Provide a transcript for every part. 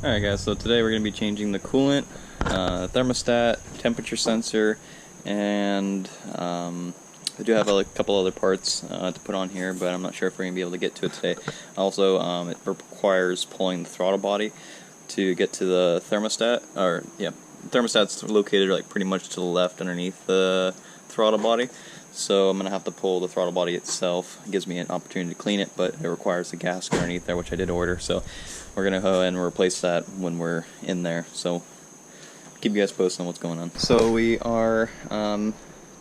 Alright guys, so today we're going to be changing the coolant, thermostat, temperature sensor, and I do have a couple other parts to put on here, but I'm not sure if we're going to be able to get to it today. Also, it requires pulling the throttle body to get to the thermostat, thermostat's located like pretty much to the left underneath the throttle body. So I'm going to have to pull the throttle body itself. It gives me an opportunity to clean it, but it requires a gasket underneath there, which I did order. So we're going to go ahead and replace that when we're in there. So keep you guys posted on what's going on. So we are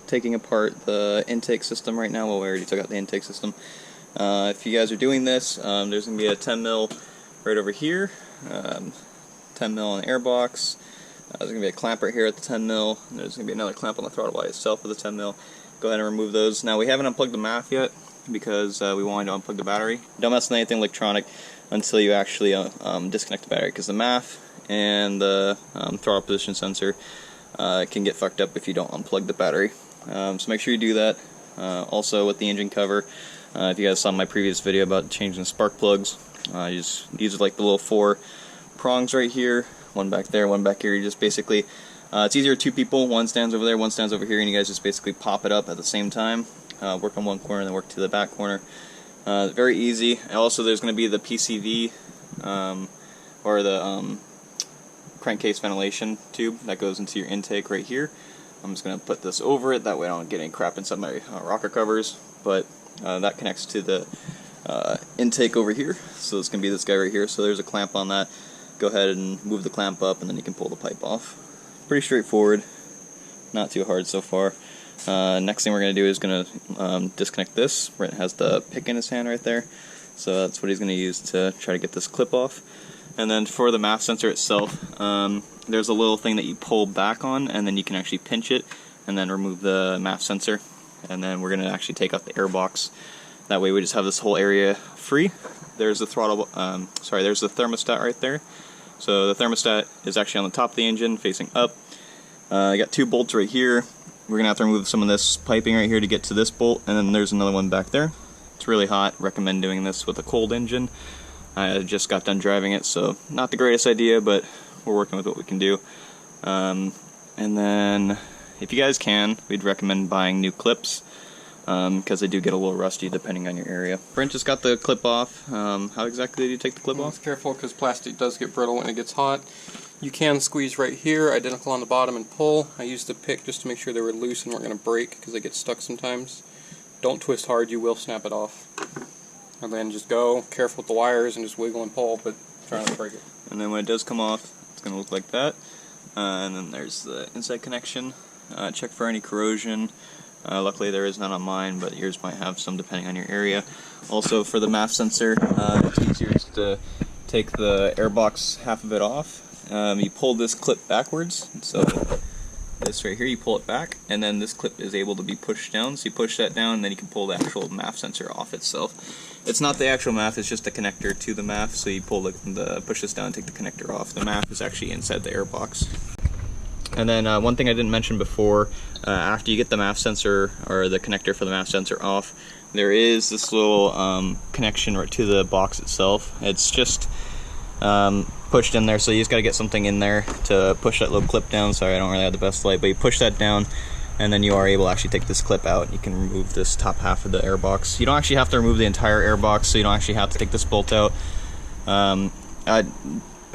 taking apart the intake system right now. Well, we already took out the intake system. If you guys are doing this, there's going to be a 10 mil right over here, 10 mil on the airbox. There's going to be a clamp right here at the 10 mil. There's going to be another clamp on the throttle body itself with the 10 mil. Go ahead and remove those. Now we haven't unplugged the MAF yet because we wanted to unplug the battery. Don't mess with anything electronic until you actually disconnect the battery, because the MAF and the throttle position sensor can get fucked up if you don't unplug the battery. So make sure you do that. Also with the engine cover, if you guys saw my previous video about changing the spark plugs, you just use like the little 4 prongs right here, one back there, one back here. You just basically it's easier 2 people, one stands over there, one stands over here, and you guys just basically pop it up at the same time. Work on one corner and then work to the back corner. Very easy. Also, there's going to be the PCV or the crankcase ventilation tube that goes into your intake right here. I'm just going to put this over it, that way I don't get any crap inside my rocker covers. But that connects to the intake over here, so it's going to be this guy right here. So there's a clamp on that. Go ahead and move the clamp up, and then you can pull the pipe off. Pretty straightforward, not too hard so far. Next thing we're going to do is going to disconnect this. Brent has the pick in his hand right there, so that's what he's going to use to try to get this clip off. And then for the MAF sensor itself, there's a little thing that you pull back on, and then you can actually pinch it and then remove the MAF sensor. And then we're going to actually take out the airbox. That way we just have this whole area free. There's the throttle, there's the thermostat right there. So the thermostat is actually on the top of the engine, facing up. I got 2 bolts right here. We're going to have to remove some of this piping right here to get to this bolt, and then there's another one back there. It's really hot. Recommend doing this with a cold engine. I just got done driving it, so not the greatest idea, but we're working with what we can do. And then, if you guys can, we'd recommend buying new clips, because they do get a little rusty depending on your area. Brent just got the clip off. How exactly did you take the clip off? Be careful, because plastic does get brittle when it gets hot. You can squeeze right here, identical on the bottom, and pull. I used the pick just to make sure they were loose and weren't going to break, because they get stuck sometimes. Don't twist hard, you will snap it off. And then just go, careful with the wires, and just wiggle and pull, but try not to break it. And then when it does come off, it's going to look like that. And then there's the inside connection. Check for any corrosion. Luckily there is none on mine, but yours might have some depending on your area. Also for the MAF sensor, it's easier to take the airbox half of it off. You pull this clip backwards, so this right here, you pull it back, and then this clip is able to be pushed down. So you push that down, and then you can pull the actual MAF sensor off itself. It's not the actual MAF, it's just a connector to the MAF, so you pull push this down and take the connector off. The MAF is actually inside the airbox. And then one thing I didn't mention before, after you get the MAF sensor, or the connector for the MAF sensor off, there is this little connection right to the box itself. It's just pushed in there, so you just got to get something in there to push that little clip down. Sorry, I don't really have the best light, but you push that down, and then you are able to actually take this clip out. You can remove this top half of the airbox. You don't actually have to remove the entire airbox, so you don't actually have to take this bolt out.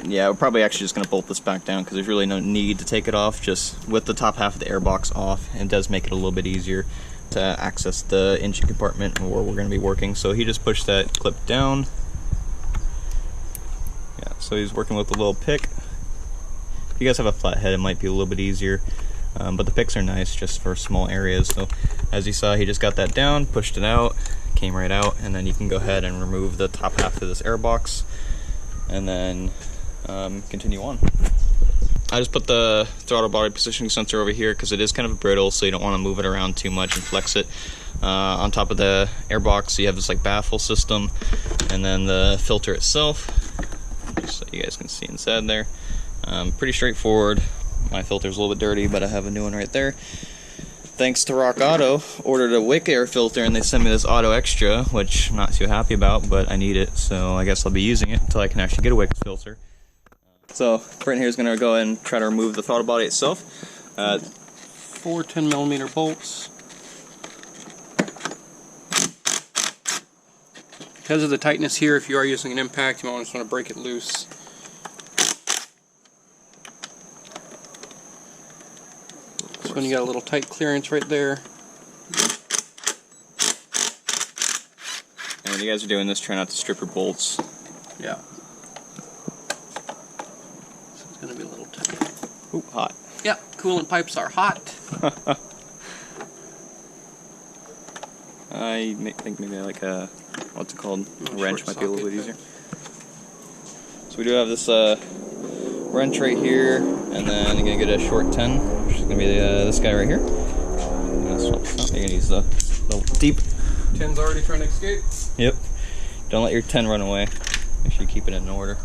Yeah, we're probably actually just going to bolt this back down, because there's really no need to take it off. Just with the top half of the airbox off, it does make it a little bit easier to access the engine compartment where we're going to be working. So he just pushed that clip down. Yeah, so he's working with a little pick. If you guys have a flat head, it might be a little bit easier, but the picks are nice just for small areas. So as you saw, he just got that down, pushed it out, came right out, and then you can go ahead and remove the top half of this airbox, and then continue on. I just put the throttle body positioning sensor over here because it is kind of brittle, so you don't want to move it around too much and flex it. On top of the airbox, you have this like baffle system, and then the filter itself, just so you guys can see inside there. Pretty straightforward. My filter's a little bit dirty, but I have a new one right there. Thanks to Rock Auto, ordered a wick air filter, and they sent me this Auto Extra, which I'm not too happy about, but I need it, so I guess I'll be using it until I can actually get a wick filter. So Brent here is going to go ahead and try to remove the throttle body itself. 4 10mm bolts. Because of the tightness here, if you are using an impact, you might just want to break it loose. So when you got a little tight clearance right there. And when you guys are doing this, try not to strip your bolts. Yeah. So it's going to be a little tight. Ooh, hot. Yeah, coolant pipes are hot. I think maybe like a, what's it called? A wrench might be a little bit easier. So we do have this wrench right here, and then you're going to get a short 10, which is going to be this guy right here. You're going to use the deep. 10's already trying to escape. Yep. Don't let your 10 run away. Make sure you keep it in order.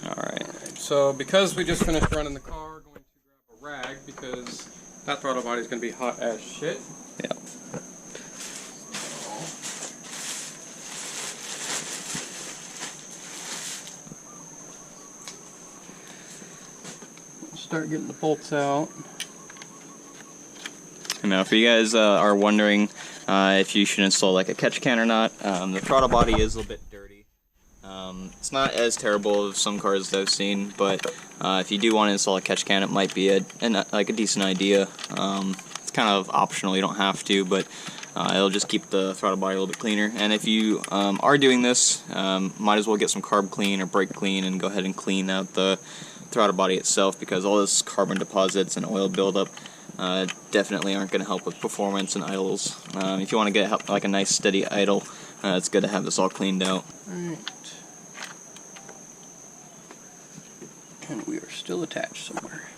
Alright. So because we just finished running the car, we're going to grab a rag because that throttle body is going to be hot as shit. Yeah. Start getting the bolts out. Now, if you guys are wondering if you should install like a catch can or not, the throttle body is a little bit dirty. It's not as terrible as some cars that I've seen, but if you do want to install a catch can, it might be like a decent idea. It's kind of optional; you don't have to, but it'll just keep the throttle body a little bit cleaner. And if you are doing this, might as well get some carb clean or brake clean and go ahead and clean out the throttle body itself, because all this carbon deposits and oil buildup definitely aren't going to help with performance and idles. If you want to get like a nice steady idle, it's good to have this all cleaned out. Alright. And we are still attached somewhere.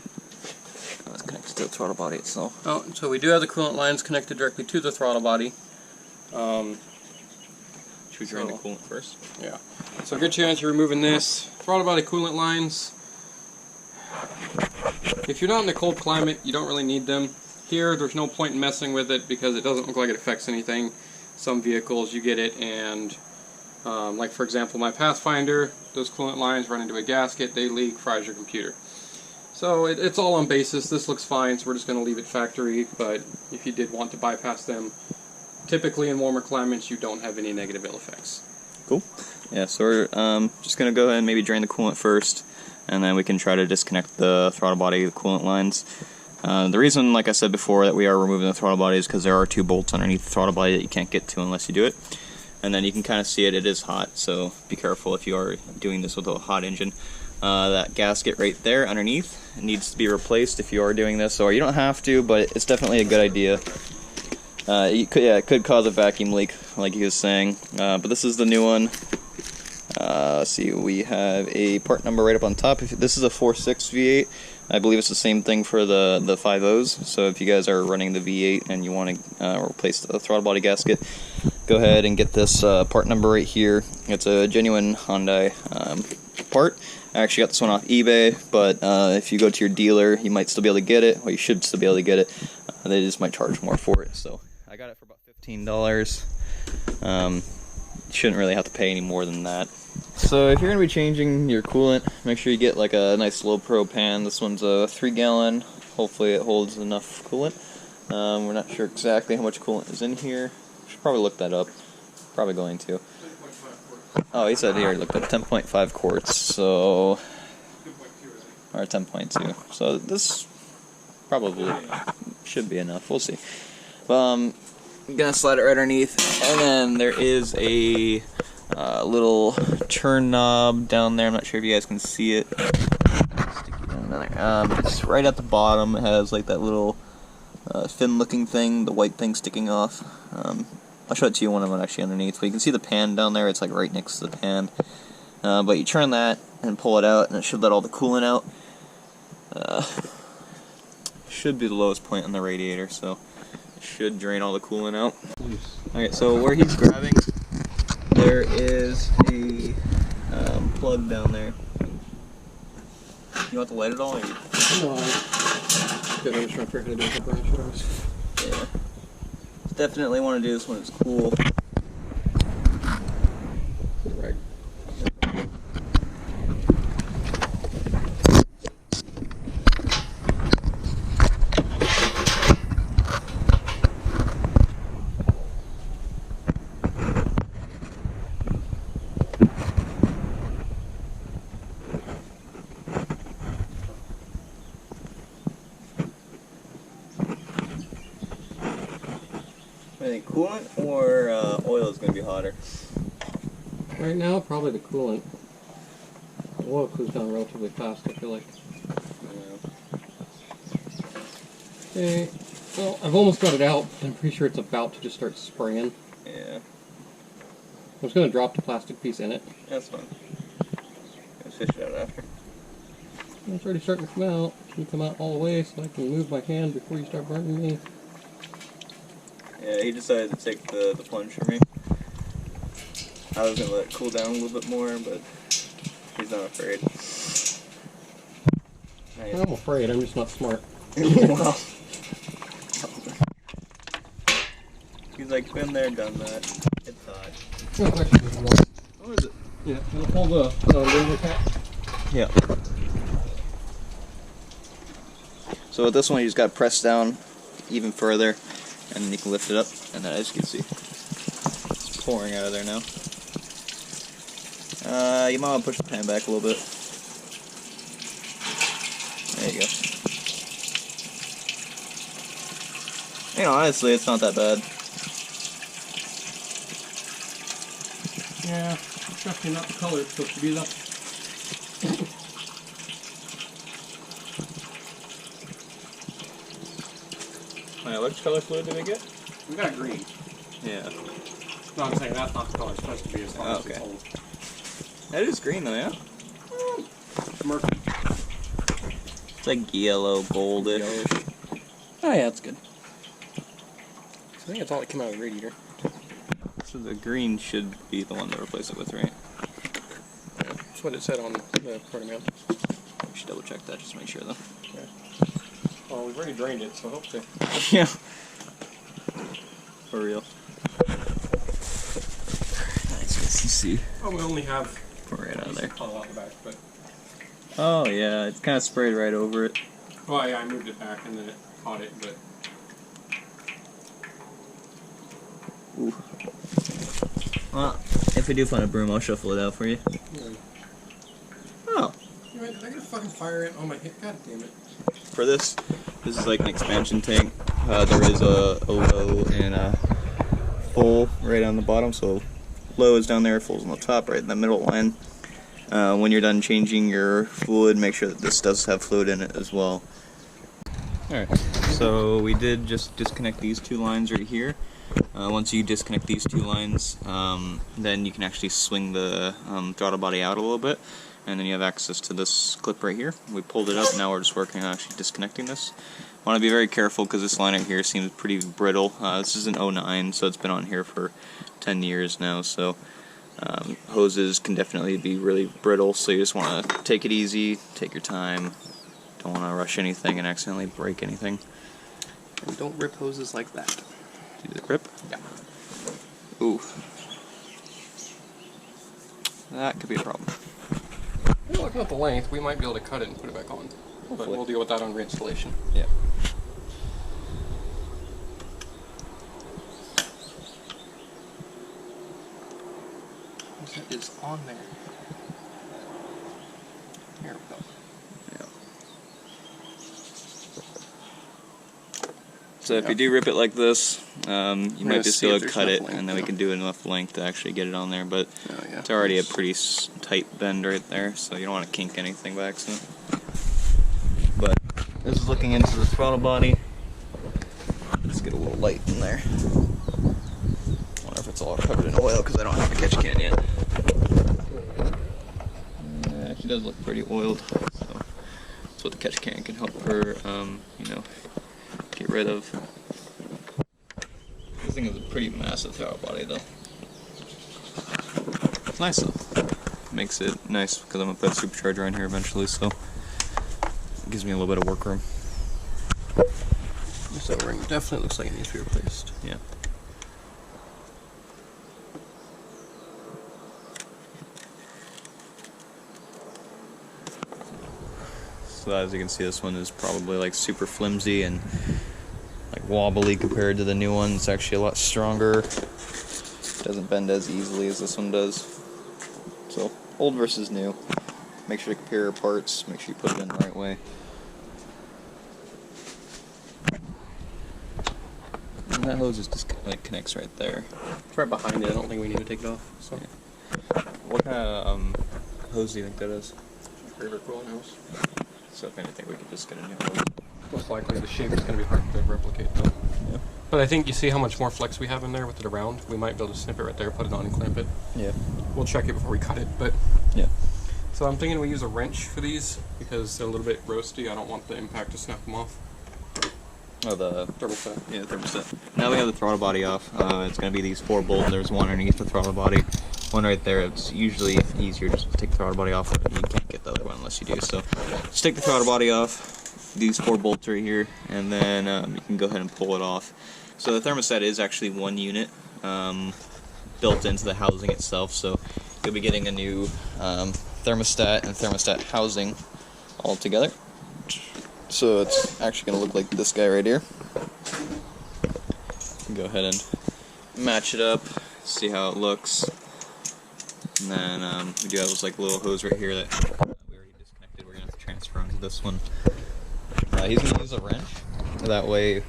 Let's connect to the throttle body itself. Oh, so we do have the coolant lines connected directly to the throttle body. Should we drain the coolant first? Yeah. So good chance you're removing this. Throttle body coolant lines. If you're not in a cold climate, you don't really need them. Here, there's no point in messing with it because it doesn't look like it affects anything. Some vehicles, you get it, and like for example, my Pathfinder, those coolant lines run into a gasket, they leak, fries your computer. So it's all on basis. This looks fine, so we're just going to leave it factory, but if you did want to bypass them, typically in warmer climates, you don't have any negative ill effects. Cool. Yeah, so we're just going to go ahead and maybe drain the coolant first, and then we can try to disconnect the throttle body, the coolant lines. The reason, like I said before, that we are removing the throttle body is because there are 2 bolts underneath the throttle body that you can't get to unless you do it. And then you can kind of see it is hot, so be careful if you are doing this with a hot engine. That gasket right there underneath needs to be replaced if you are doing this, or you don't have to, but it's definitely a good idea. It could cause a vacuum leak, like he was saying, but this is the new one. Let's see, we have a part number right up on top. This is a 4.6 V8. I believe it's the same thing for the 5.0s, so if you guys are running the V8 and you want to replace the throttle body gasket, go ahead and get this part number right here. It's a genuine Hyundai part. I actually got this one off eBay, but if you go to your dealer, you might still be able to get it. Well, you should still be able to get it. They just might charge more for it. So I got it for about $15. You shouldn't really have to pay any more than that. So if you're going to be changing your coolant, make sure you get like a nice low pro pan. This one's a 3-gallon. Hopefully it holds enough coolant. We're not sure exactly how much coolant is in here. Should probably look that up. Probably going to. Oh, he said he already looked up 10.5 quarts, so, or 10.2. So this probably should be enough. We'll see. I'm gonna slide it right underneath, and then there is a little turn knob down there. I'm not sure if you guys can see it. Sticky down there. It's right at the bottom. It has like that little fin-looking thing, the white thing sticking off. I'll show it to you one of them actually underneath. But you can see the pan down there. It's like right next to the pan. But you turn that and pull it out, and it should let all the coolant out. Should be the lowest point on the radiator, so it should drain all the coolant out. Alright, so where he's grabbing, there is a plug down there. You want to light it all? Or you... No. Good, I'm just trying to figure out how to do it. Yeah. It's Definitely want to do this when it's cool. Right. I think coolant or oil is going to be hotter. Right now, probably the coolant. The oil cools down relatively fast, I feel like. Okay, well, I've almost got it out. I'm pretty sure it's about to just start spraying. Yeah. I'm just going to drop the plastic piece in it. That's fine. Let's fish it out after. It's already starting to come out. Can you come out all the way so I can move my hand before you start burning me? Yeah, he decided to take the plunge for me. I was going to let it cool down a little bit more, but he's not afraid. I'm afraid, I'm just not smart. Well, he's like, been there, done that. It's hot. What is it? Yeah, you pull the window cap. Yeah. So with this one, you just got to press down even further, and then you can lift it up, and then as you can see, it's pouring out of there now. You might want to push the pan back a little bit. There you go. You know, honestly, it's not that bad. Yeah, it's definitely not the color it's supposed to be though. Which color fluid did we get? We got green. Yeah. No, I'm saying that's not the color it's supposed to be as long as Okay. it's old. That is green though, yeah? Murky. It's like yellow, goldish. Oh yeah, that's good. I think that's all that came out of the radiator. So the green should be the one to replace it with, right? Yeah, that's what it said on the part mount. We should double check that just to make sure though. Yeah. Well, we've already drained it, so I hope so. Yeah. For real. Nice, let's see. Oh, we only have Right out of there. puddle out the back, but Oh yeah, it's kind of sprayed right over it. well, yeah, I moved it back and then it caught it, but Ooh. Well, if we do find a broom, I'll shuffle it out for you. yeah. Oh. Did I get a fucking fire ant on my hip? God damn it. For this is like an expansion tank. There is a low and a full right on the bottom, so low is down there, full's on the top, right in the middle line. When you're done changing your fluid, make sure that this does have fluid in it as well. Alright, so we did just disconnect these two lines right here. Once you disconnect these two lines, then you can actually swing the throttle body out a little bit, and then you have access to this clip right here. We pulled it up, now we're just working on actually disconnecting this. I want to be very careful because this line right here seems pretty brittle. This is an 09, so it's been on here for 10 years now, so hoses can definitely be really brittle, so you just want to take it easy, take your time, don't want to rush anything and accidentally break anything. And don't rip hoses like that. Do the rip? Yeah. Ooh. That could be a problem. Well, looking at the length, we might be able to cut it and put it back on. But Hopefully. we'll deal with that on reinstallation. Yeah. It is on there. Here we go. Yeah. So if you do rip it like this, you might just be able to cut it, and then we can do enough length to actually get it on there, but it's already a pretty tight bend right there, so you don't want to kink anything by accident. But this is looking into the throttle body. Let's get a little light in there. Wonder if it's all covered in oil because I don't have a catch can yet. Yeah, she does look pretty oiled, so that's what the catch can help her, you know, get rid of. This thing is a pretty massive throttle body though. It's nice though. Makes it nice because I'm gonna put a supercharger on here eventually, so it gives me a little bit of work room. This O-ring definitely looks like it needs to be replaced. Yeah. So as you can see, this one is probably like super flimsy and like wobbly compared to the new one. It's actually a lot stronger. Doesn't bend as easily as this one does. So old versus new. Make sure to compare your parts. Make sure you put it in the right way. And that hose just like connects right there. It's right behind it. I don't think we need to take it off. So. Yeah. What kind of hose do you think that is? Favorite coolant hose. So if anything, we could just get a new hose. Most likely the shape is going to be hard to replicate though. Yeah. But I think you see how much more flex we have in there with it around. We might be able to snip it right there, put it on and clamp it. Yeah. We'll check it before we cut it, but yeah. So I'm thinking we use a wrench for these because they're a little bit roasty. I don't want the impact to snap them off. Oh, the thermostat. Yeah, thermostat. Now we have the throttle body off. It's going to be these 4 bolts. There's one underneath the throttle body, one right there. It's usually easier just to take the throttle body off. You can't get the other one unless you do. So just take the throttle body off. These 4 bolts right here, and then you can go ahead and pull it off. So the thermostat is actually one unit built into the housing itself. So you'll be getting a new thermostat and thermostat housing all together. So it's actually going to look like this guy right here. Go ahead and match it up, see how it looks. And then we do have this like little hose right here that we already disconnected. We're going to have to transfer onto this one. He's going to use a wrench. That way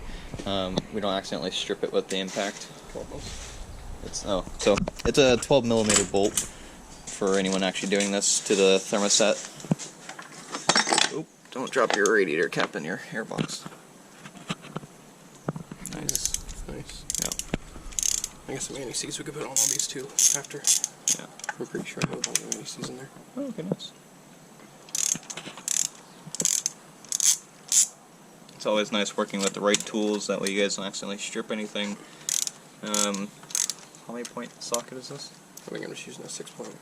we don't accidentally strip it with the impact. So it's a 12 millimeter bolt for anyone actually doing this to the thermostat. Oop, don't drop your radiator cap in your airbox. Nice. Nice. Yeah. I guess some anti-seize we could put on all these too after. Yeah. I'm pretty sure I have all the anti-seize in there. Oh, okay, nice. It's always nice working with the right tools, that way you guys don't accidentally strip anything. How many point socket is this? I think I'm just using a 6-point.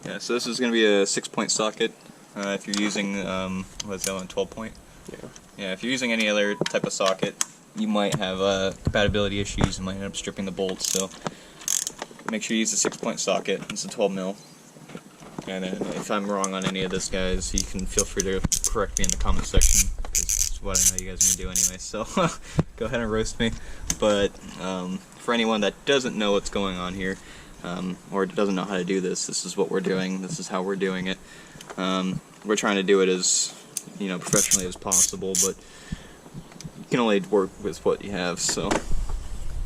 Yeah, so this is going to be a 6-point socket. If you're using, what's that one, 12-point? Yeah. Yeah, if you're using any other type of socket, you might have compatibility issues and might end up stripping the bolts, so make sure you use a 6-point socket. It's a 12 mil. And then if I'm wrong on any of this, guys, you can feel free to correct me in the comment section, because it's what I know you guys are going to do anyway, so go ahead and roast me. But for anyone that doesn't know what's going on here, or doesn't know how to do this, this is what we're doing, this is how we're doing it. We're trying to do it as professionally as possible, but you can only work with what you have. So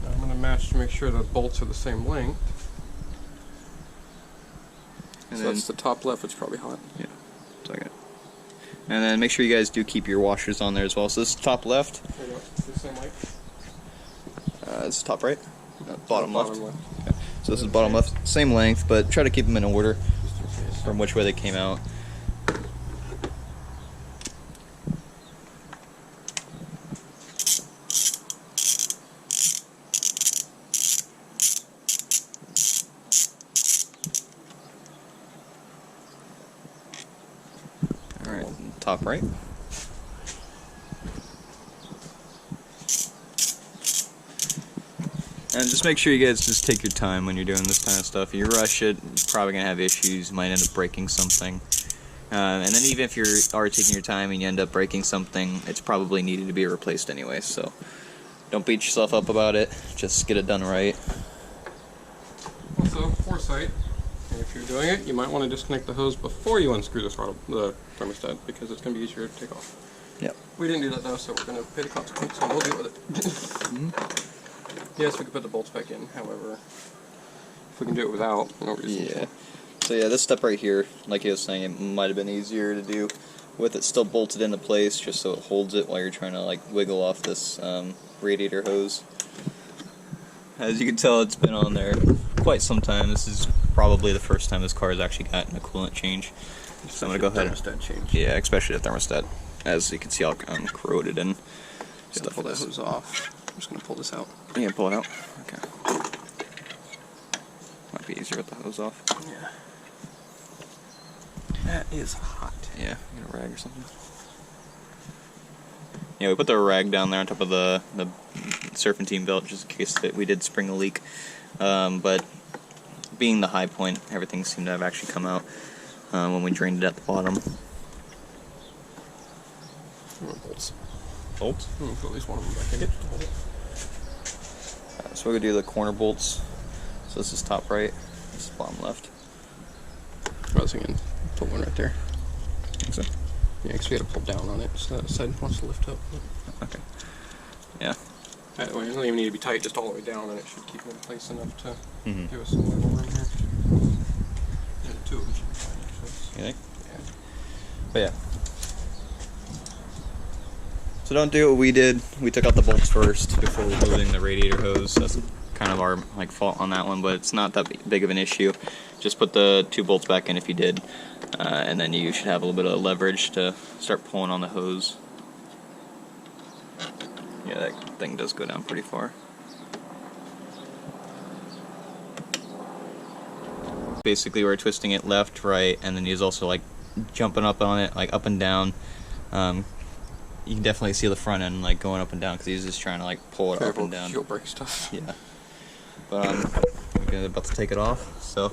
I'm going to match to make sure the bolts are the same length. And so then, that's the top left, it's probably hot. Yeah, it's okay. And then make sure you guys do keep your washers on there as well. So this is top left. There you go. The same length. This is top right. Bottom left. left. Okay. So this is bottom left. Same length, but try to keep them in order from which way they came out. Alright, top right. And just make sure you guys just take your time when you're doing this kind of stuff. If you rush it, you're probably going to have issues. You might end up breaking something. And then even if you are taking your time and you end up breaking something, it's probably needed to be replaced anyway. So don't beat yourself up about it. Just get it done right. Also, foresight. If you're doing it, you might want to disconnect the hose before you unscrew the thermostat, because it's going to be easier to take off. Yep. We didn't do that though, so we're going to pay the consequence, and we'll deal with it. Yes, we could put the bolts back in, however, if we can do it without, no reason to. Yeah. So yeah, this step right here, like he was saying, it might have been easier to do with it still bolted into place, just so it holds it while you're trying to like wiggle off this radiator hose. As you can tell, it's been on there quite some time. This is probably the first time this car has actually gotten a coolant change. So I'm going to go ahead and change. Yeah, especially the thermostat. As you can see, all corroded and stuff. Pull that hose off. I'm just going to pull this out. Yeah, pull it out. Okay. Might be easier with the hose off. Yeah. That is hot. Yeah, get a rag or something. Yeah, we put the rag down there on top of the serpentine belt just in case that we did spring a leak. But being the high point, everything seemed to have actually come out when we drained it at the bottom. Bolts. Bolts? I'm gonna put at least one of them back in. So we're gonna do the corner bolts. So this is top right, this is bottom left. I was thinking, put one right there. Think so? Yeah, because we had to pull down on it, so that side wants to lift up. Okay. Yeah. That way, it doesn't even need to be tight, just all the way down, and it should keep it in place enough to Mm-hmm. give us some wiggle room here. Yeah, the two of them should be fine, actually. You think? Yeah. But yeah. So don't do what we did. We took out the bolts first before removing the radiator hose. That's kind of our fault on that one, but it's not that big of an issue. Just put the 2 bolts back in if you did, and then you should have a little bit of leverage to start pulling on the hose. Yeah, that thing does go down pretty far. Basically, we're twisting it left, right, and then he's also jumping up on it, up and down. You can definitely see the front end going up and down because he's just trying to pull it up and down. Fuel brake stuff. Yeah. But I'm about to take it off, so.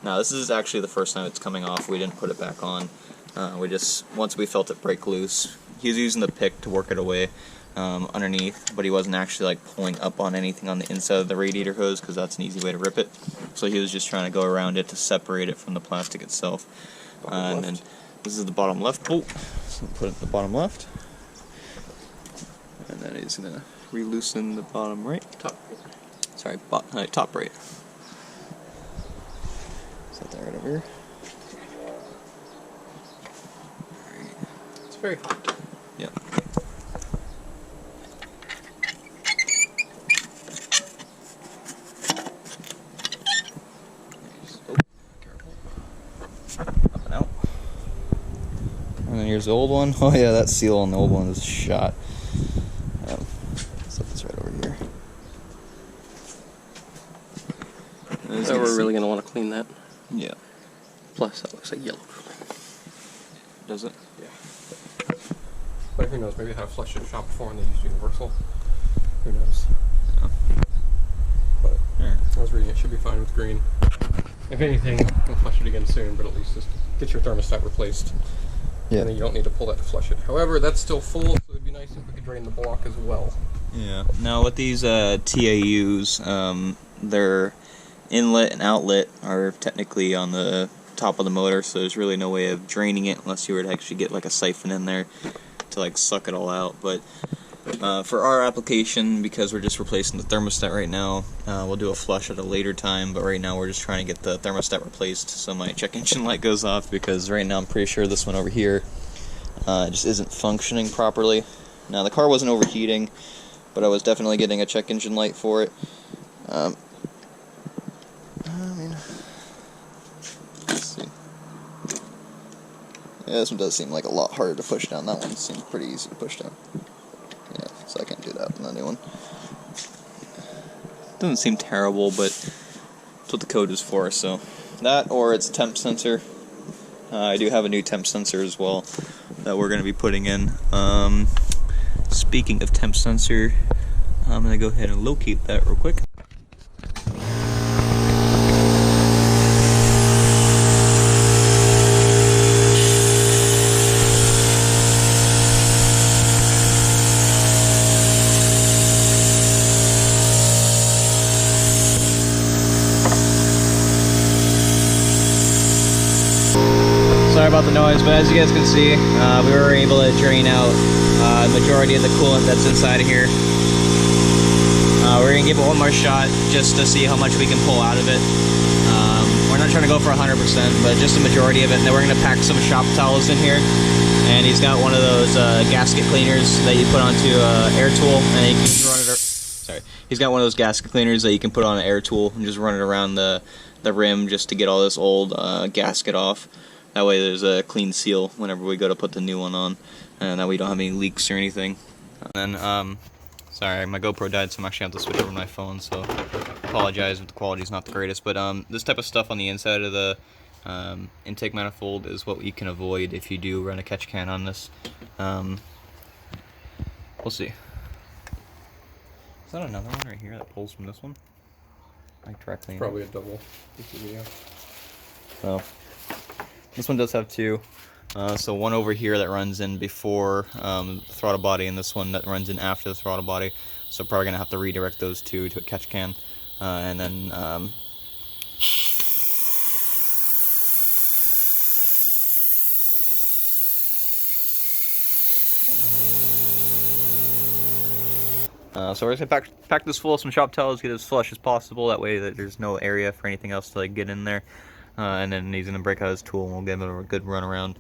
Now this is actually the first time it's coming off. We didn't put it back on. Once we felt it break loose, he was using the pick to work it away underneath, but he wasn't actually pulling up on anything on the inside of the radiator hose because that's an easy way to rip it. So he was just trying to go around it to separate it from the plastic itself. And then this is the bottom left bolt, so we'll put it in the bottom left. And then he's going to re-loosen the bottom right. Sorry, top right. Set that right over here. Alright. It's very hot. Yeah. Up and out. And then here's the old one. Oh yeah, that seal on the old one is shot. Set this right over here. So we're really going to want to clean that. Yeah. Plus, that looks like yellow. Does it? Yeah. But who knows, maybe they had flushed it in the shop before and they used universal. Who knows? Yeah. But I was reading it, should be fine with green. If anything, we'll flush it again soon, but at least just get your thermostat replaced. Yeah. And then you don't need to pull that to flush it. However, that's still full, so it'd be nice if we could drain the block as well. Yeah. Now with these TAUs, their inlet and outlet are technically on the top of the motor, so there's really no way of draining it unless you were to actually get a siphon in there to suck it all out. But for our application, because we're just replacing the thermostat right now, we'll do a flush at a later time, but right now we're just trying to get the thermostat replaced so my check engine light goes off, because right now I'm pretty sure this one over here just isn't functioning properly. Now the car wasn't overheating, but I was definitely getting a check engine light for it. Let's see. Yeah, this one does seem a lot harder to push down. That one seemed pretty easy to push down. Yeah, so I can't do that in the new one. Doesn't seem terrible, but that's what the code is for. So that, or it's temp sensor. I do have a new temp sensor as well that we're going to be putting in. Speaking of temp sensor, I'm going to go ahead and locate that real quick. Sorry about the noise, but as you guys can see, we were able to drain out the majority of the coolant that's inside of here. We're going to give it one more shot just to see how much we can pull out of it. We're not trying to go for 100%, but just the majority of it. And then we're going to pack some shop towels in here. And he's got one of those gasket cleaners that you put onto an air tool, and you can just run it. Sorry, he's got one of those gasket cleaners that you can put on an air tool and just run it around the rim just to get all this old gasket off. That way there's a clean seal whenever we go to put the new one on, and that way we don't have any leaks or anything. And then, sorry, my GoPro died, so I'm actually going to have to switch over to my phone, so I apologize if the quality's not the greatest. But this type of stuff on the inside of the intake manifold is what you can avoid if you do run a catch can on this. We'll see. Is that another one right here that pulls from this one? Directly in? Probably a double. So, This one does have two. So one over here that runs in before the throttle body, and this one that runs in after the throttle body. So probably gonna have to redirect those two to a catch can, and then so we're just gonna pack this full of some shop towels, get it as flush as possible. That way that there's no area for anything else to like get in there. And then he's gonna break out his tool, and we'll give him a good run around.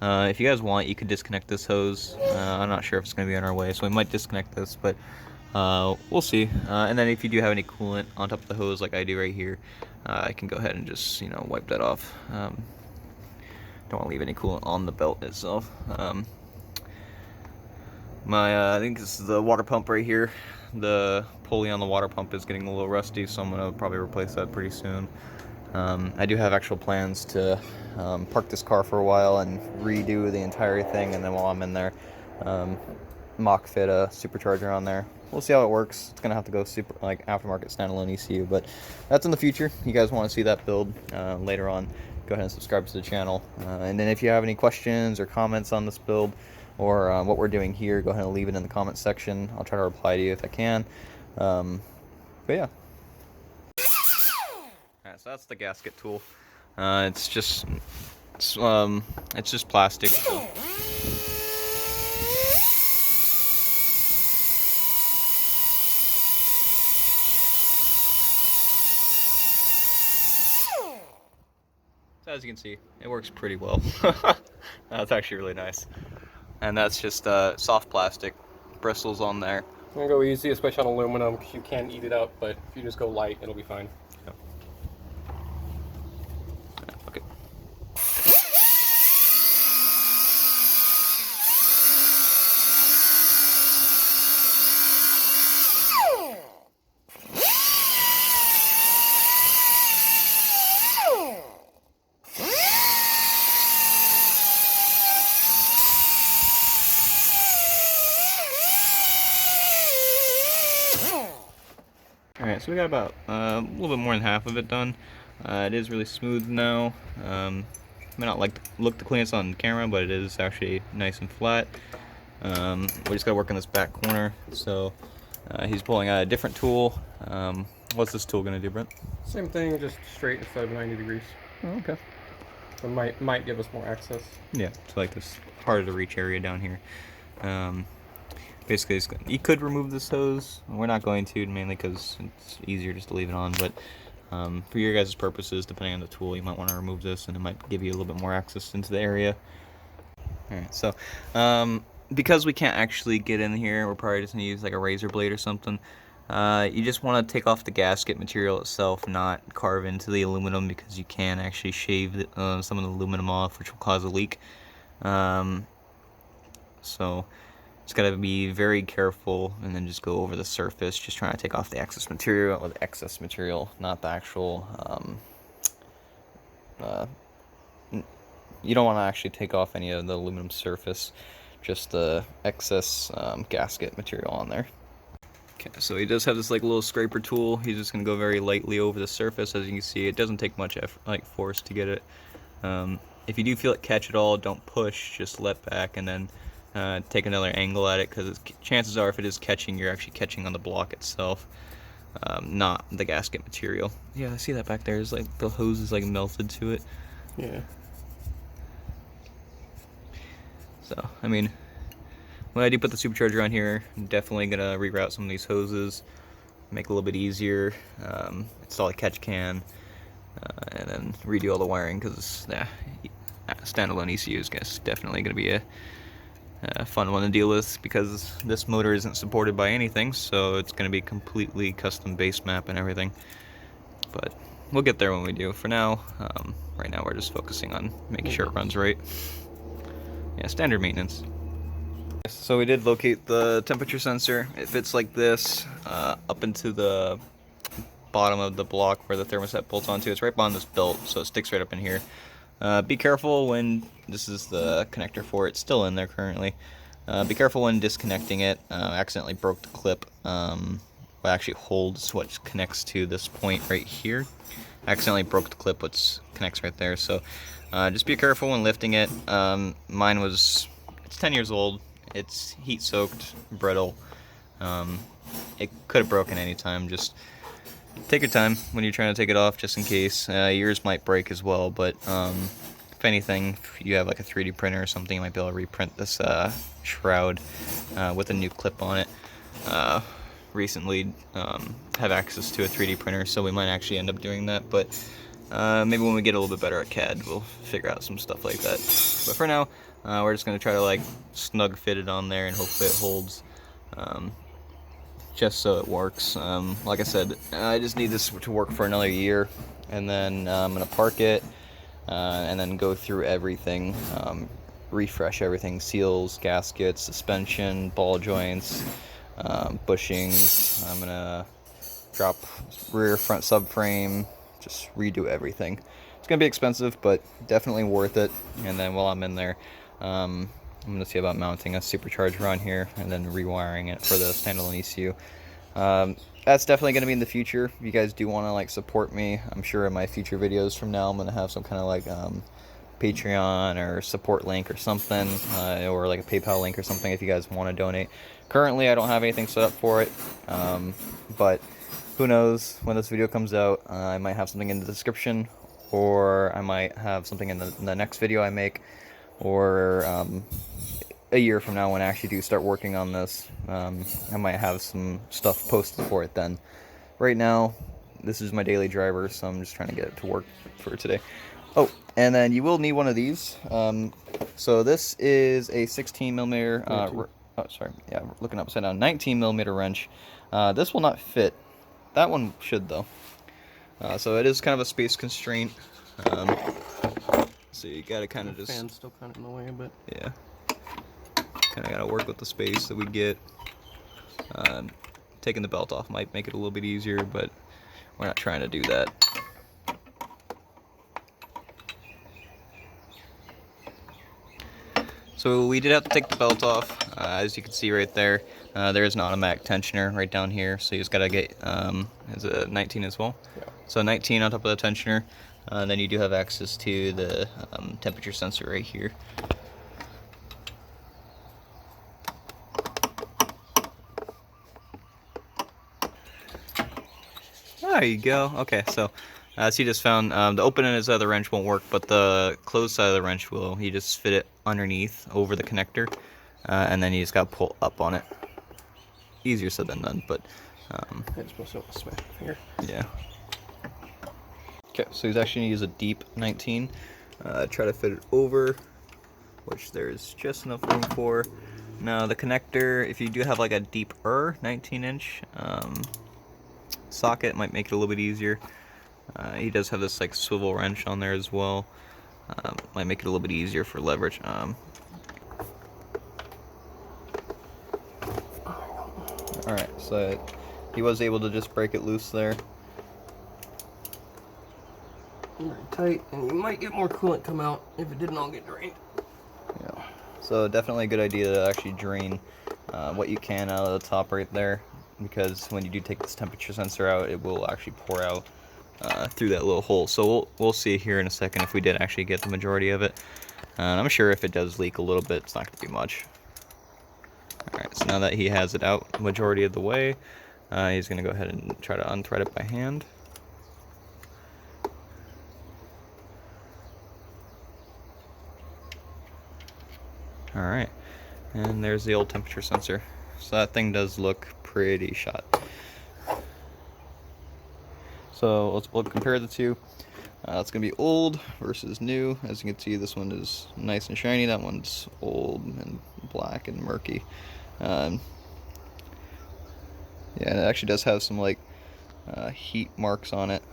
If you guys want, you could disconnect this hose. I'm not sure if it's gonna be on our way, so we might disconnect this, but we'll see. And then if you do have any coolant on top of the hose, like I do right here, I can go ahead and just wipe that off. Don't want to leave any coolant on the belt itself. I think this is the water pump right here. The pulley on the water pump is getting a little rusty, so I'm gonna probably replace that pretty soon. I do have actual plans to park this car for a while and redo the entire thing, and then while I'm in there, mock fit a supercharger on there. We'll see how it works. It's gonna have to go super aftermarket standalone ECU, but that's in the future. You guys want to see that build later on, go ahead and subscribe to the channel. And then if you have any questions or comments on this build, or what we're doing here, go ahead and leave it in the comment section. I'll try to reply to you if I can. But yeah. Alright, so that's the gasket tool. It's just plastic. So. So as you can see, it works pretty well. That's actually really nice. And that's just soft plastic, bristles on there. I'm gonna go easy, especially on aluminum, because you can eat it up, but if you just go light, it'll be fine. Yeah. Okay. Alright, so we got about a little bit more than half of it done. It is really smooth now. May not look the cleanest on camera, but it is actually nice and flat. We just gotta work on this back corner. So he's pulling out a different tool. What's this tool gonna do, Brent? Same thing, just straight instead of 90 degrees. Oh, okay. So might give us more access. Yeah, to like this harder to reach area down here. Basically, you could remove this hose. We're not going to, mainly because it's easier just to leave it on. But for your guys' purposes, depending on the tool, you might want to remove this, and it might give you a little bit more access into the area. Alright, so because we can't actually get in here, we're probably just going to use like a razor blade or something. You just want to take off the gasket material itself, not carve into the aluminum, because you can actually shave some of the aluminum off, which will cause a leak. So just gotta be very careful, and then just go over the surface, just trying to take off the excess material, or the excess material, not the actual. You don't want to actually take off any of the aluminum surface, just the excess gasket material on there. Okay, so he does have this like little scraper tool. He's just gonna go very lightly over the surface. As you can see, it doesn't take much effort, force to get it. If you do feel it catch at all, don't push, just let back, and then take another angle at it, because chances are if it is catching, you're actually catching on the block itself, not the gasket material. Yeah, I see that back there. It's like the hose is like melted to it. Yeah. So, I mean, when I do put the supercharger on here, I'm definitely gonna reroute some of these hoses, make it a little bit easier, install a catch can, and then redo all the wiring, because standalone ECU is definitely gonna be a fun one to deal with, because this motor isn't supported by anything, so it's going to be completely custom base map and everything. But we'll get there when we do. For now, right now we're just focusing on making sure it runs right. Yeah, standard maintenance. So we did locate the temperature sensor. It fits like this, up into the bottom of the block where the thermostat bolts onto. It's right behind this belt, so it sticks right up in here. Be careful when, this is the connector for it, it's still in there currently. Be careful when disconnecting it. I accidentally broke the clip. What actually holds what connects to this point right here. accidentally broke the clip which connects right there. So just be careful when lifting it. Mine was, it's 10 years old. It's heat soaked, brittle. It could have broken any time. Just take your time when you're trying to take it off, just in case. Yours might break as well, but if anything, if you have like a 3D printer or something, you might be able to reprint this shroud with a new clip on it. Recently have access to a 3D printer, so we might actually end up doing that, but maybe when we get a little bit better at CAD, we'll figure out some stuff like that. But for now, we're just going to try to like snug fit it on there and hopefully it holds, just so it works. Like I said, I just need this to work for another year, and then I'm going to park it and then go through everything, refresh everything, seals, gaskets, suspension, ball joints, bushings. I'm gonna drop rear front subframe, just redo everything. It's gonna be expensive, but definitely worth it. And then while I'm in there, I'm gonna see about mounting a supercharger on here and then rewiring it for the standalone ECU. That's definitely gonna be in the future. If you guys do want to like support me, I'm sure in my future videos from now I'm gonna have some kind of like Patreon or support link or something, or like a PayPal link or something if you guys want to donate. Currently I don't have anything set up for it, but who knows, when this video comes out, I might have something in the description, or I might have something in the next video I make, or a year from now when I actually do start working on this, I might have some stuff posted for it then. Right now, this is my daily driver, so I'm just trying to get it to work for today. Oh, and then you will need one of these. So this is a 16 millimeter, oh sorry, yeah, looking upside down, 19 millimeter wrench. This will not fit. That one should though. So it is kind of a space constraint. So you gotta kind of just. The fan's still kind of in the way, but yeah, kind of gotta work with the space that we get. Taking the belt off might make it a little bit easier, but we're not trying to do that. So we did have to take the belt off. As you can see right there, there is an automatic tensioner right down here, so you just gotta get, is it 19 as well? yeah. So 19 on top of the tensioner, then you do have access to the temperature sensor right here. There you go. Okay, so as he just found, the open end side of the wrench won't work, but the closed side of the wrench will. You just fit it underneath over the connector, and then you just got to pull up on it. Easier said than done, but It's supposed to smash my finger. yeah. Okay, so he's actually going to use a deep 19. Try to fit it over, which there's just enough room for. Now the connector, if you do have like a deeper 19-inch socket, it might make it a little bit easier. He does have this like swivel wrench on there as well. Might make it a little bit easier for leverage. Alright, so he was able to just break it loose there. Very tight, and you might get more coolant come out if it didn't all get drained. Yeah. So definitely a good idea to actually drain what you can out of the top right there, because when you do take this temperature sensor out, it will actually pour out through that little hole. So we'll see here in a second if we did actually get the majority of it. And I'm sure if it does leak a little bit, it's not going to be much. Alright, so now that he has it out the majority of the way, he's going to go ahead and try to unthread it by hand. Alright, and there's the old temperature sensor. So that thing does look pretty shot. So we'll compare the two. It's going to be old versus new. As you can see, this one is nice and shiny. That one's old and black and murky. Yeah, and it actually does have some like heat marks on it.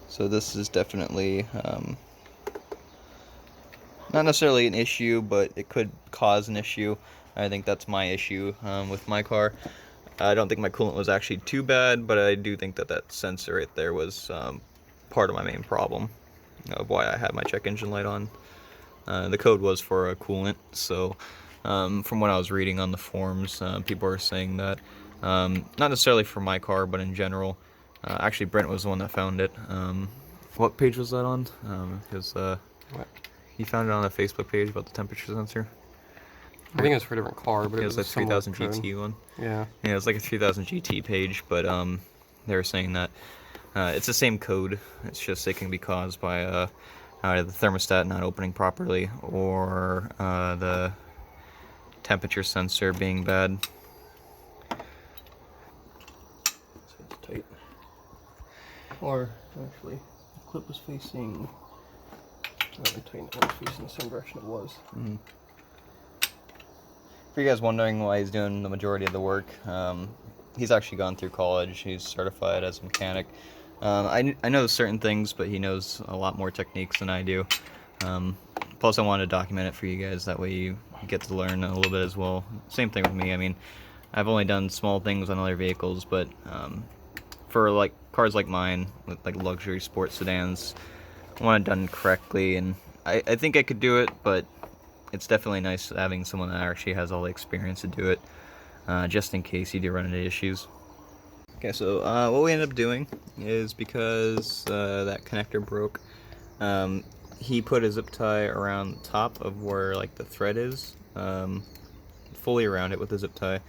So this is definitely not necessarily an issue, but it could cause an issue. I think that's my issue with my car. I don't think my coolant was actually too bad, but I do think that that sensor right there was part of my main problem of why I had my check engine light on. The code was for a coolant, so from what I was reading on the forums, people are saying that, not necessarily for my car, but in general, Actually, Brent was the one that found it. What page was that on? Because he found it on a Facebook page about the temperature sensor. I think it was for a different car, but it it was was a a similar 3000 code. GT one. Yeah. Yeah, it was like a 3000 GT page, but they were saying that it's the same code. It's just it can be caused by either the thermostat not opening properly or the temperature sensor being bad. So it's tight. Or actually, the clip was facing. I haven't tightened it when it's facing the same direction it was. Mm-hmm. For you guys wondering why he's doing the majority of the work, he's actually gone through college. He's certified as a mechanic. I know certain things, but he knows a lot more techniques than I do. Plus, I wanted to document it for you guys. That way you get to learn a little bit as well. Same thing with me. I mean, I've only done small things on other vehicles, but for like cars like mine, with like luxury sports sedans, I want it done correctly, and I think I could do it, but it's definitely nice having someone that actually has all the experience to do it, just in case you do run into issues. Okay, so what we ended up doing is because that connector broke, he put a zip tie around the top of where like the thread is, fully around it with the zip tie,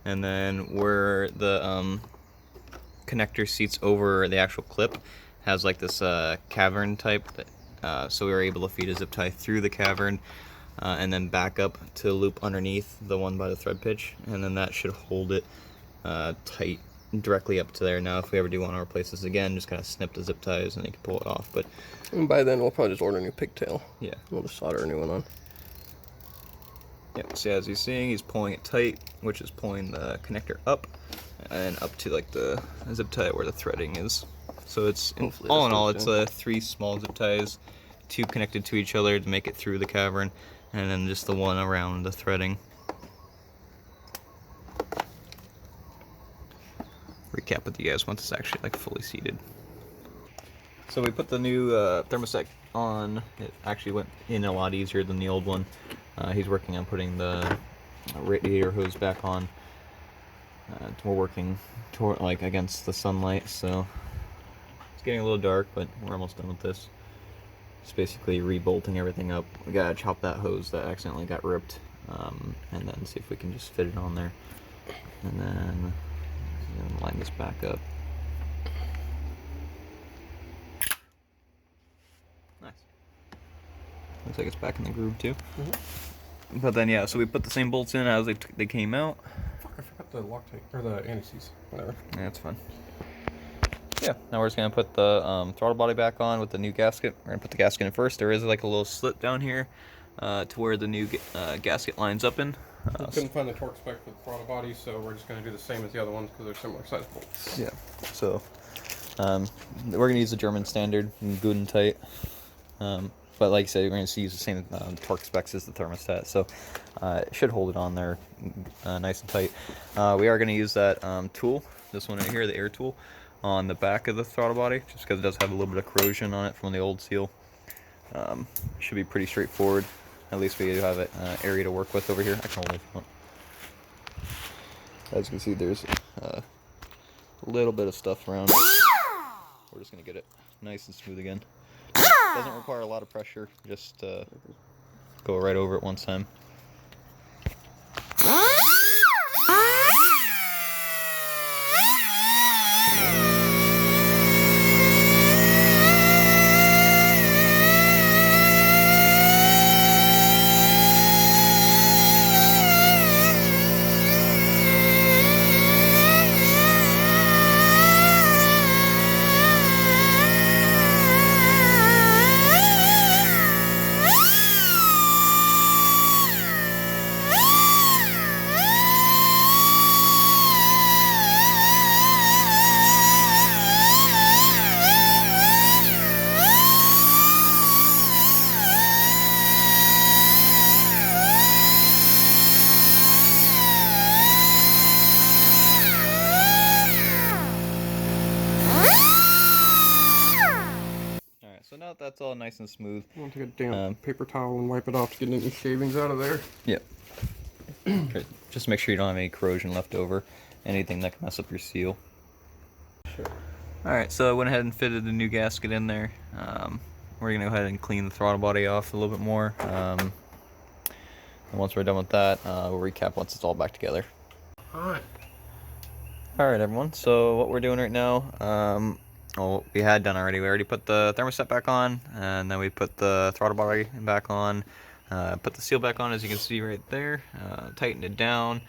and then where the connector seats over the actual clip has like this cavern type, so we were able to feed a zip tie through the cavern and then back up to loop underneath the one by the thread pitch, and then that should hold it tight directly up to there. Now if we ever do want to replace this again, just kind of snip the zip ties and they can pull it off. But And by then we'll probably just order a new pigtail. yeah, We'll just solder a new one on. Yep, so as you're seeing, he's pulling it tight, which is pulling the connector up and up to like the zip tie where the threading is. So it's all in all, it's 3 small zip ties, 2 connected to each other to make it through the cavern, and then just the one around the threading. Recap with you guys once it's actually like fully seated. So we put the new thermostat on. It actually went in a lot easier than the old one. He's working on putting the radiator hose back on. We're working toward like against the sunlight, so it's getting a little dark, but we're almost done with this. Just basically rebolting everything up. We gotta chop that hose that accidentally got ripped, and then see if we can just fit it on there, and then line this back up. Nice. Looks like it's back in the groove too. Mm-hmm. But then yeah, so we put the same bolts in as they came out. Fuck, I forgot the Loctite or the anti-seize. Whatever. Yeah, that's fine. Yeah, now we're just gonna put the throttle body back on with the new gasket. We're gonna put the gasket in first. There is like a little slit down here to where the new gasket lines up in. We couldn't find the torque spec for the throttle body, so we're just going to do the same as the other ones because they're similar size bolts. Yeah, so we're going to use the German standard, good and tight. But like I said, we're going to use the same torque specs as the thermostat, so it should hold it on there nice and tight. We are going to use that tool, this one right here, the air tool, on the back of the throttle body, just because it does have a little bit of corrosion on it from the old seal. Should be pretty straightforward. At least we do have an area to work with over here. I can hold it if you want. As you can see, there's a little bit of stuff around it. We're just going to get it nice and smooth again. Doesn't require a lot of pressure, just go right over it one time. So now that that's all nice and smooth, I'm going to take a damp paper towel and wipe it off to get any shavings out of there. Yep. Just make sure you don't have any corrosion left over, anything that can mess up your seal. Sure. Alright, so I went ahead and fitted the new gasket in there. We're going to go ahead and clean the throttle body off a little bit more. And once we're done with that, we'll recap once it's all back together. Alright. Alright everyone, so what we're doing right now, well, we had done already. We already put the thermostat back on, and then we put the throttle body back on, put the seal back on, as you can see right there, tightened it down.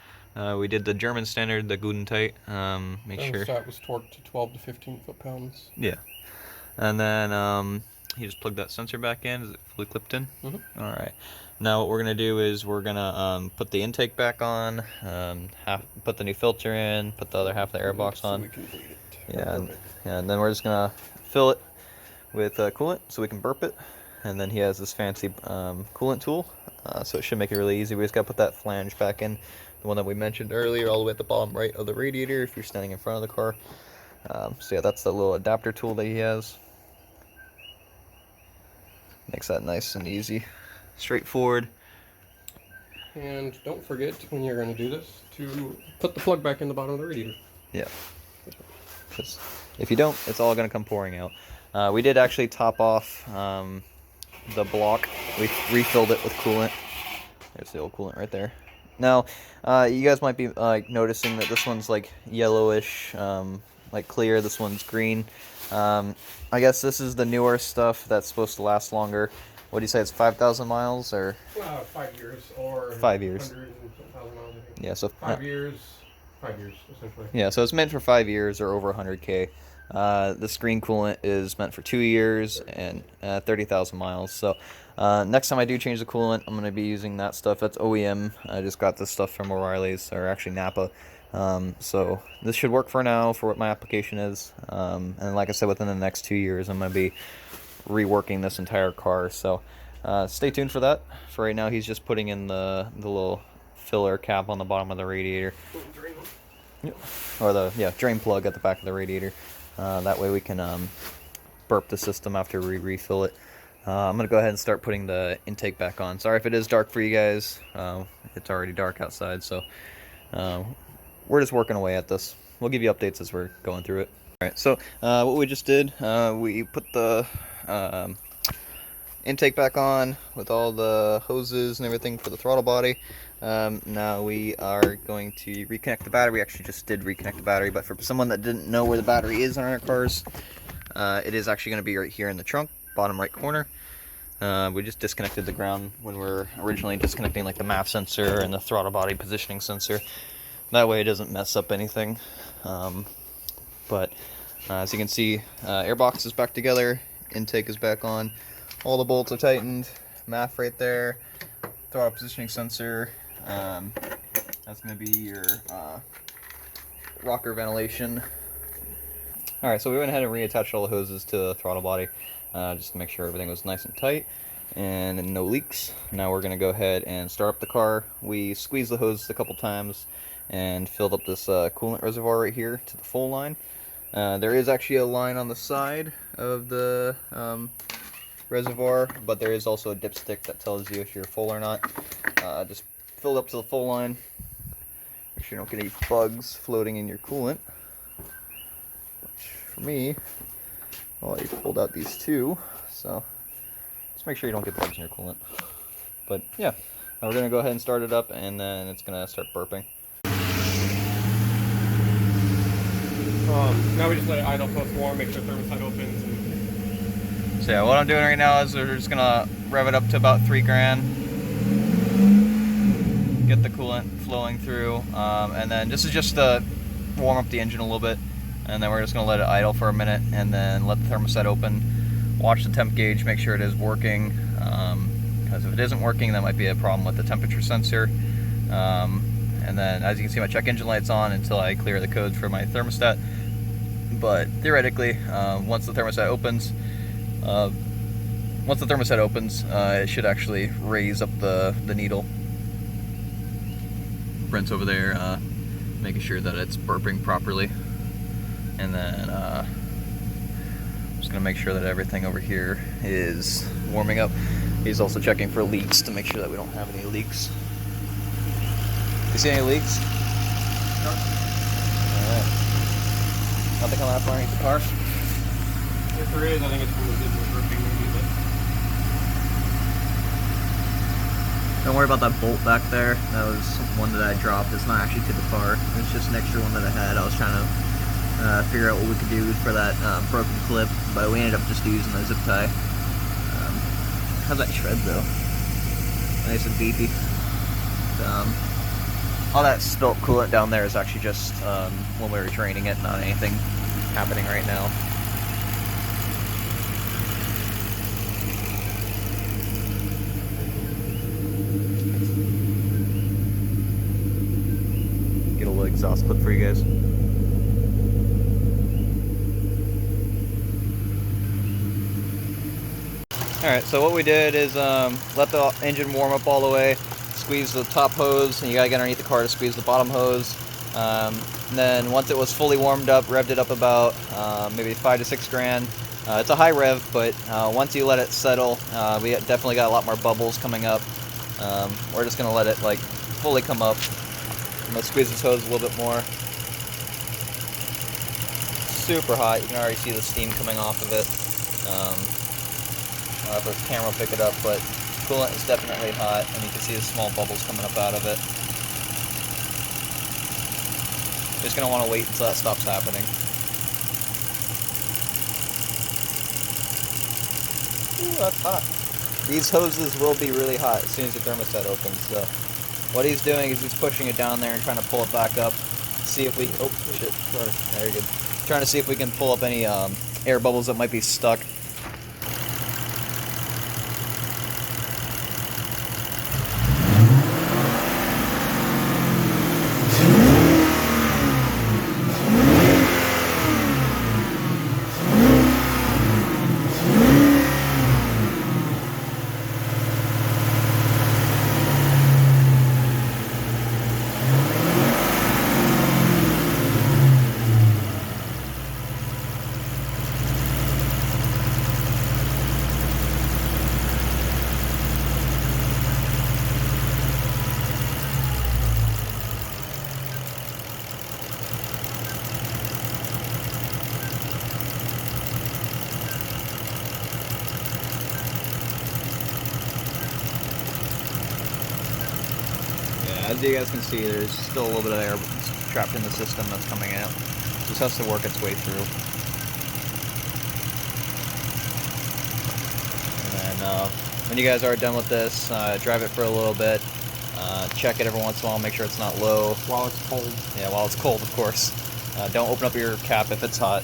We did the German standard, the Coolant. Make sure. Thermostat was torqued to 12 to 15 foot-pounds. Yeah. And then you just plug that sensor back in. Is it fully clipped in? Mm-hmm. All right. Now what we're gonna do is we're gonna put the intake back on, put the new filter in, put the other half of the airbox on. So we can bleed it. Yeah, and then we're just gonna fill it with coolant so we can burp it. And then he has this fancy coolant tool, so it should make it really easy. We just gotta put that flange back in, the one that we mentioned earlier, all the way at the bottom right of the radiator if you're standing in front of the car. So yeah, that's the little adapter tool that he has. Makes that nice and easy, straightforward. And don't forget, when you're going to do this, to put the plug back in the bottom of the radiator. Yeah. Because if you don't, it's all going to come pouring out. We did actually top off the block. We refilled it with coolant. There's the old coolant right there. Now, you guys might be noticing that this one's like yellowish, like clear. This one's green. I guess this is the newer stuff that's supposed to last longer. What do you say? It's 5,000 miles or? 5 years or 5 years. 100,000 miles, I think. Yeah, so 5 years. 5 years essentially. Yeah, so it's meant for 5 years or over 100K. The screen coolant is meant for 2 years and 30,000 miles. So next time I do change the coolant, I'm going to be using that stuff. That's OEM. I just got this stuff from O'Reilly's, or actually Napa. So this should work for now for what my application is. And like I said, within the next 2 years, I'm going to be reworking this entire car. So stay tuned for that. For right now, he's just putting in the little filler cap on the bottom of the radiator. Or the drain plug at the back of the radiator. That way we can burp the system after we refill it. I'm going to go ahead and start putting the intake back on. Sorry if it is dark for you guys. It's already dark outside, so we're just working away at this. We'll give you updates as we're going through it. Alright, so what we just did, we put the intake back on with all the hoses and everything for the throttle body. Now we are going to reconnect the battery. We actually just did reconnect the battery, but for someone that didn't know where the battery is on our cars, it is actually going to be right here in the trunk, bottom right corner. We just disconnected the ground when we were originally disconnecting like the MAF sensor and the throttle body positioning sensor. That way it doesn't mess up anything. But as you can see, airbox is back together, intake is back on, all the bolts are tightened, MAF right there, throttle positioning sensor, that's going to be your rocker ventilation. Alright, so we went ahead and reattached all the hoses to the throttle body, just to make sure everything was nice and tight and no leaks. Now we're going to go ahead and start up the car. We squeezed the hose a couple times and filled up this coolant reservoir right here to the full line. There is actually a line on the side of the reservoir, but there is also a dipstick that tells you if you're full or not. Just fill it up to the full line. Make sure you don't get any bugs floating in your coolant. Which, for me, well, you pulled out these two, so just make sure you don't get bugs in your coolant. But yeah, we're going to go ahead and start it up, and then it's going to start burping. Now we just let it idle plus warm, make sure the thermostat opens. And... So yeah, what I'm doing right now is we're just gonna rev it up to about 3 grand, get the coolant flowing through, and then this is just to warm up the engine a little bit, and then we're just gonna let it idle for a minute, and then let the thermostat open, watch the temp gauge, make sure it is working, because if it isn't working, that might be a problem with the temperature sensor. And then, as you can see, my check engine light's on until I clear the codes for my thermostat. But theoretically, once the thermostat opens, it should actually raise up the needle. Brent's over there making sure that it's burping properly. And then I'm just gonna make sure that everything over here is warming up. He's also checking for leaks to make sure that we don't have any leaks. You see any leaks? No. Alright. Nothing coming up underneath the car? If there is, I think it's from the digital gripping maybe, but Don't worry about that bolt back there. That was one that I dropped. It's not actually to the car. It's just an extra one that I had. I was trying to figure out what we could do for that broken clip, but we ended up just using the zip tie. How's that shred though? Nice and beefy. All that spilt coolant down there is actually just when we were draining it, not anything happening right now. Get a little exhaust clip for you guys. Alright, so what we did is let the engine warm up all the way, squeeze the top hose, and you gotta get underneath the car to squeeze the bottom hose. And then once it was fully warmed up, revved it up about maybe 5 to 6 grand. It's a high rev, but once you let it settle, we definitely got a lot more bubbles coming up. We're just gonna let it like fully come up. I'm gonna squeeze this hose a little bit more. Super hot, you can already see the steam coming off of it. I don't know if the camera will pick it up, but coolant is definitely hot, and you can see the small bubbles coming up out of it. Just gonna want to wait until that stops happening. Ooh, that's hot. These hoses will be really hot as soon as the thermostat opens. So what he's doing is he's pushing it down there and trying to pull it back up. See if we. Oh shit! Sorry. There you go. Trying to see if we can pull up any air bubbles that might be stuck. As you guys can see, there's still a little bit of air trapped in the system that's coming out. Just has to work its way through. And then when you guys are done with this, drive it for a little bit. Check it every once in a while, make sure it's not low. while it's cold. Yeah, while it's cold, of course. Don't open up your cap if it's hot.